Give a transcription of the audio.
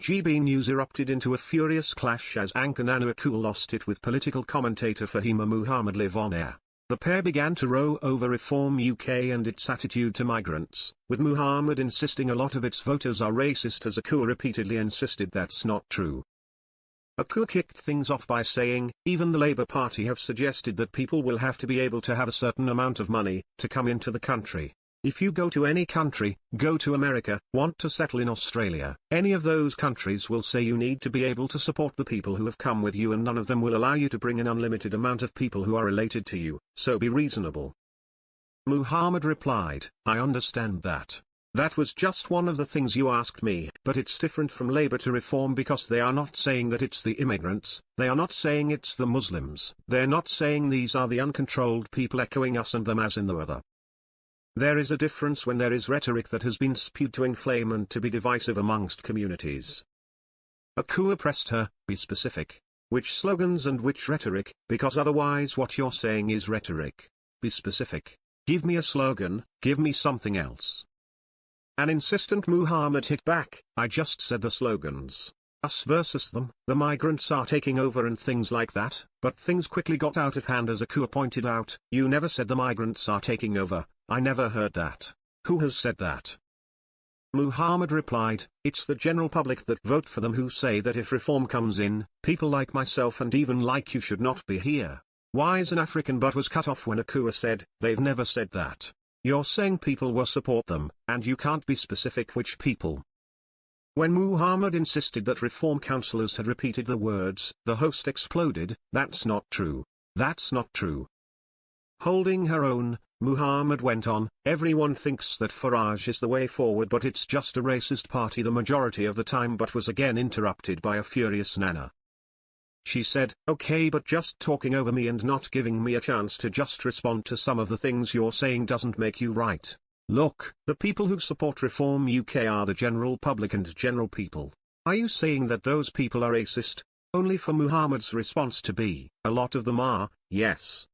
GB News erupted into a furious clash as anchor Nana Akua lost it with political commentator Fahima Mahomed live on air. The pair began to row over Reform UK and its attitude to migrants, with Mahomed insisting a lot of its voters are racist as Akua repeatedly insisted that's not true. Akua kicked things off by saying, even the Labour Party have suggested that people will have to be able to have a certain amount of money to come into the country. If you go to any country, go to America, want to settle in Australia, any of those countries will say you need to be able to support the people who have come with you, and none of them will allow you to bring an unlimited amount of people who are related to you, so be reasonable. Mahomed replied, I understand that. That was just one of the things you asked me, but it's different from Labour to Reform because they are not saying that it's the immigrants, they are not saying it's the Muslims, they're not saying these are the uncontrolled people echoing us and them as in the other. There is a difference when there is rhetoric that has been spewed to inflame and to be divisive amongst communities. Akua pressed her, be specific. Which slogans and which rhetoric, because otherwise what you're saying is rhetoric. Be specific. Give me a slogan, give me something else. An insistent Mahomed hit back, I just said the slogans. Us versus them, the migrants are taking over and things like that, but things quickly got out of hand as Akua pointed out, you never said the migrants are taking over, I never heard that. Who has said that? Mahomed replied, it's the general public that vote for them who say that if reform comes in, people like myself and even like you should not be here. Wise an African but was cut off when Akua said, they've never said that. You're saying people will support them, and you can't be specific which people. When Mahomed insisted that reform councillors had repeated the words, the host exploded, that's not true. That's not true. Holding her own, Mahomed went on, everyone thinks that Farage is the way forward but it's just a racist party the majority of the time, but was again interrupted by a furious Nana. She said, okay, but just talking over me and not giving me a chance to just respond to some of the things you're saying doesn't make you right. Look, the people who support Reform UK are the general public and general people. Are you saying that those people are racist? Only for Mahomed's response to be, a lot of them are, yes.